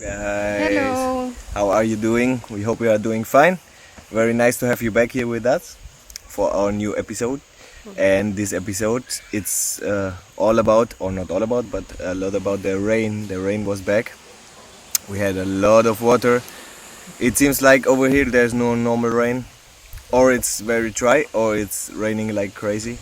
Guys, Hello. how are you doing? We hope you are doing fine. Very nice to have you back here with us for our new episode. And this episode, it's all about, or not all about, but a lot about the rain. The rain was back. We had a lot of water. It seems like over here there's no normal rain, or it's very dry, or it's raining like crazy.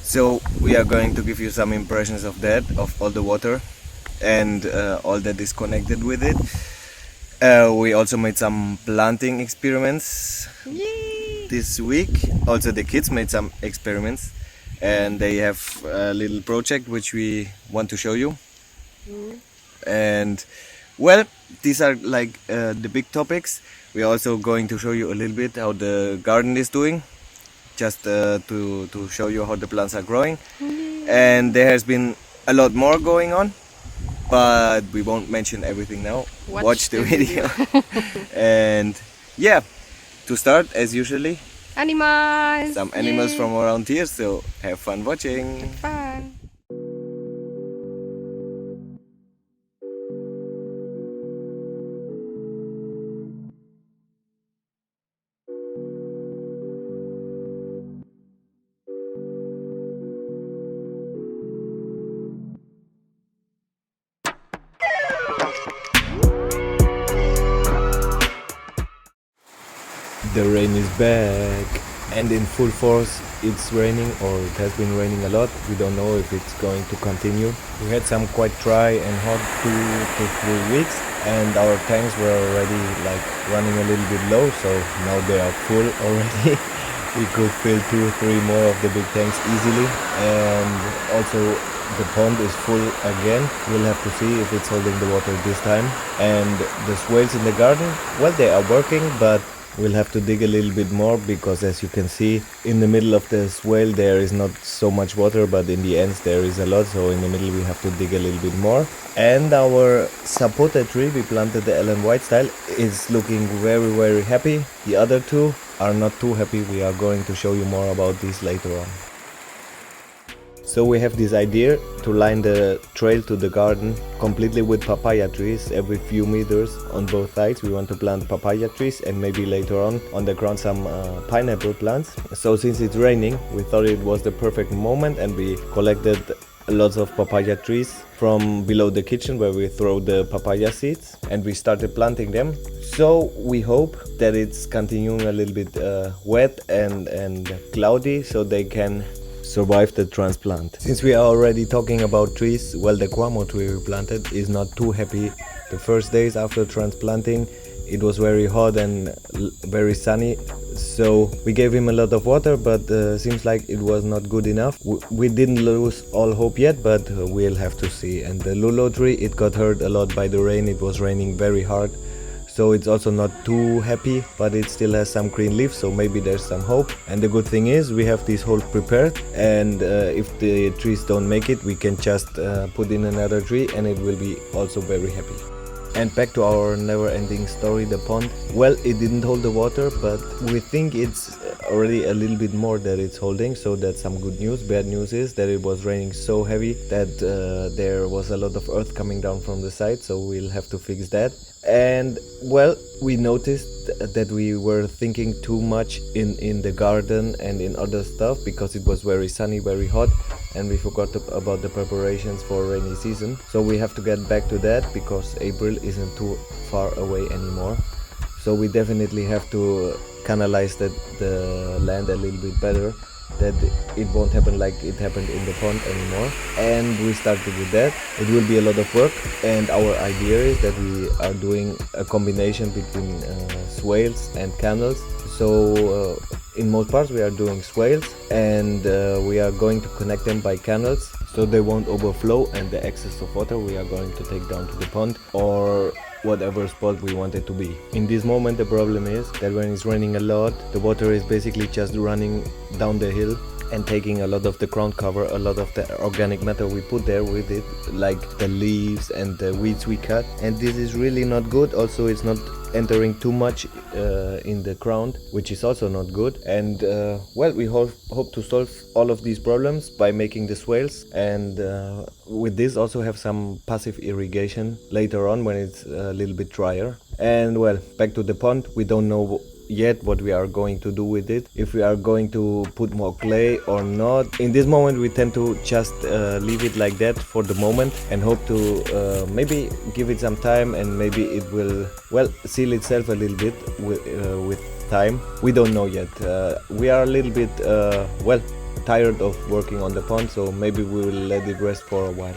So we are going to give you some impressions of that, of all the water and all that is connected with it. We also made some planting experiments Yay. this week. Also the kids made some experiments and they have a little project which we want to show you. And well, these are like the big topics. We are also going to show you a little bit how the garden is doing, just to show you how the plants are growing. And there has been a lot more going on, but we won't mention everything now. Watch the video. And yeah, to start, as usually, Animals. some animals Yay. from around here, so have fun watching. Fun. The rain is back and in full force. It's raining, or it has been raining a lot. We don't know if it's going to continue. We had some quite dry and hot 2 to 3 weeks, and our tanks were already like running a little bit low, so now they are full already. We could fill 2-3 more of the big tanks easily, and also the pond is full again. We'll have to see if it's holding the water this time. And the swales in the garden, well, they are working, but we'll have to dig a little bit more, because as you can see, in the middle of the swale there is not so much water, but in the ends there is a lot, so in the middle we have to dig a little bit more. And our sapote tree, we planted the Ellen White style, is looking very happy. The other two are not too happy. We are going to show you more about these later on. So we have this idea to line the trail to the garden completely with papaya trees. Every few meters on both sides we want to plant papaya trees, and maybe later on the ground some pineapple plants. So since it's raining, we thought it was the perfect moment, and we collected lots of papaya trees from below the kitchen where we throw the papaya seeds, and we started planting them. So we hope that it's continuing a little bit wet and cloudy, so they can survive the transplant. Since we are already talking about trees, well, the guamo tree we planted is not too happy. The first days after transplanting, it was very hot and very sunny, so we gave him a lot of water, but seems like it was not good enough. We didn't lose all hope yet, but we'll have to see. And the lulo tree, it got hurt a lot by the rain. It was raining very hard, so it's also not too happy, but it still has some green leaves, so maybe there's some hope. And the good thing is we have this hole prepared, and if the trees don't make it, we can just put in another tree and it will be also very happy. And back to our never-ending story, the pond. Well, it didn't hold the water, but we think it's already a little bit more that it's holding, so that's some good news. Bad news is that it was raining so heavy that there was a lot of earth coming down from the side, so we'll have to fix that. And well, we noticed that we were thinking too much in the garden and in other stuff, because it was very sunny, very hot, and we forgot about the preparations for rainy season. So we have to get back to that, because April isn't too far away anymore. So we definitely have to canalize the land a little bit better, that it won't happen like it happened in the pond anymore. And we started with that. It will be a lot of work, and our idea is that we are doing a combination between swales and canals. So in most parts we are doing swales, and we are going to connect them by canals, so they won't overflow, and the excess of water we are going to take down to the pond or whatever spot we want it to be. In this moment the problem is that when it's raining a lot, the water is basically just running down the hill and taking a lot of the ground cover, a lot of the organic matter we put there with it, like the leaves and the weeds we cut. And this is really not good. Also, it's not entering too much in the ground, which is also not good. And well, we hope to solve all of these problems by making the swales, and with this also have some passive irrigation later on when it's a little bit drier. And well, back to the pond, we don't know yet what we are going to do with it, if we are going to put more clay or not. In this moment we tend to just leave it like that for the moment and hope to maybe give it some time, and maybe it will, well, seal itself a little bit with time. We don't know yet. We are a little bit well, tired of working on the pond, so maybe we will let it rest for a while.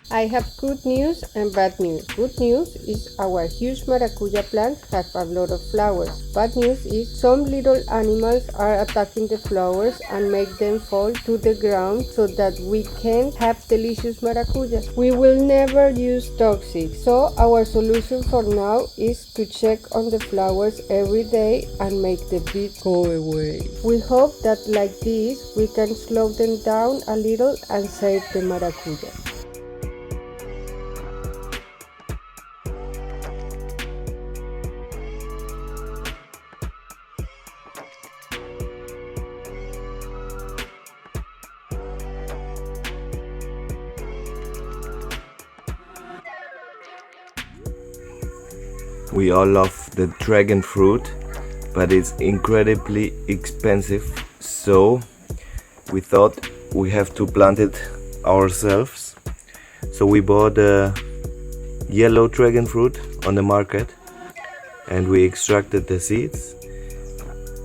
I have good news and bad news. Good news is our huge Maracuja plants have a lot of flowers. Bad news is some little animals are attacking the flowers and make them fall to the ground so that we can have delicious maracujas. We will never use toxic, so our solution for now is to check on the flowers every day and make the bees go away. We hope that like this we can slow them down a little and save the maracujas. We all love the dragon fruit, but it's incredibly expensive, so we thought we have to plant it ourselves. So we bought a yellow dragon fruit on the market, and we extracted the seeds,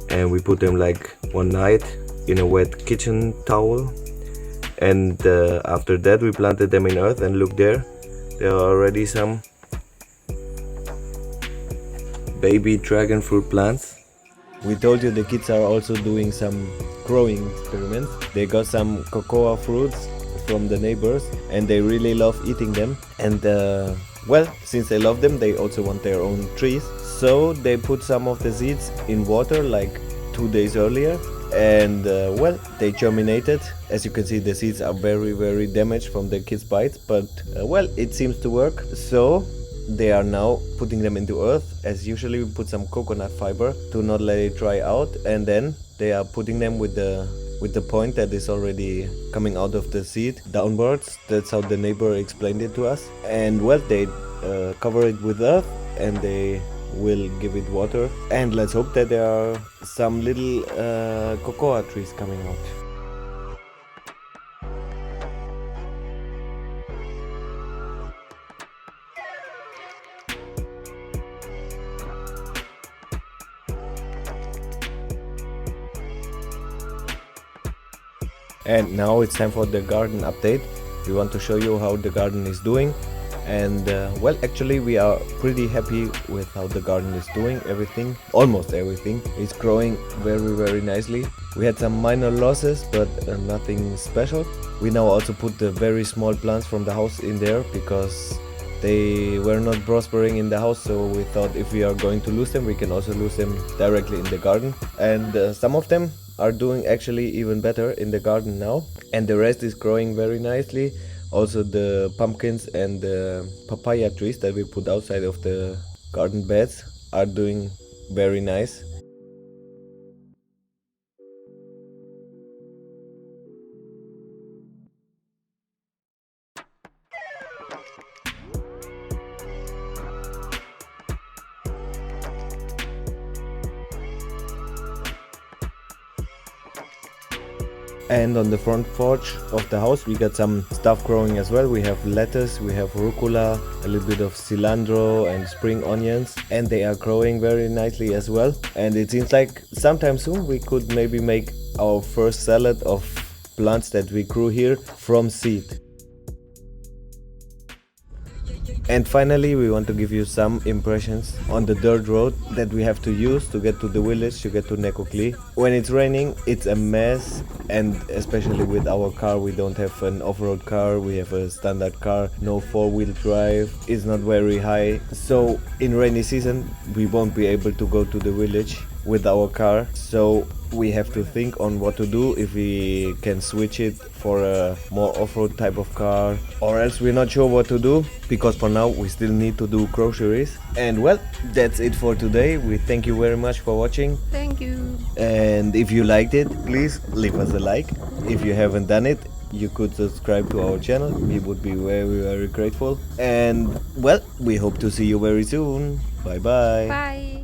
and we put them like one night in a wet kitchen towel, and after that we planted them in earth, and look there are already some baby dragon fruit plants. We told you the kids are also doing some growing experiments. They got some cocoa fruits from the neighbors and they really love eating them, and well, since they love them, they also want their own trees. So they put some of the seeds in water like 2 days earlier, and well, they germinated. As you can see, the seeds are very damaged from the kids' bites, but well, it seems to work. So they are now putting them into earth. As usually, we put some coconut fiber to not let it dry out, and then they are putting them with the point that is already coming out of the seed downwards. That's how the neighbor explained it to us. And well, they cover it with earth and they will give it water, and let's hope that there are some little cocoa trees coming out. And now it's time for the garden update. We want to show you how the garden is doing, and well, actually we are pretty happy with how the garden is doing. Everything, almost everything, is growing very nicely. We had some minor losses, but nothing special. We now also put the very small plants from the house in there because they were not prospering in the house, so we thought if we are going to lose them, we can also lose them directly in the garden. And some of them are doing actually even better in the garden now, and the rest is growing very nicely. Also the pumpkins and the papaya trees that we put outside of the garden beds are doing very nice. And on the front porch of the house we got some stuff growing as well. We have lettuce, we have rucola, a little bit of cilantro and spring onions, and they are growing very nicely as well. And it seems like sometime soon we could maybe make our first salad of plants that we grew here from seed. And finally, we want to give you some impressions on the dirt road that we have to use to get to the village, to get to Necoclí. when it's raining, it's a mess, and especially with our car, we don't have an off-road car, we have a standard car, no four-wheel drive, it's not very high. So in rainy season, we won't be able to go to the village with our car. So we have to think on what to do, if we can switch it for a more off-road type of car, or else we're not sure what to do, because for now we still need to do groceries. And well, that's it for today. We thank you very much for watching, Thank you. and if you liked it, please leave us a like. If you haven't done it, you could subscribe to our channel. We would be very grateful. And well, we hope to see you very soon. Bye bye. Bye.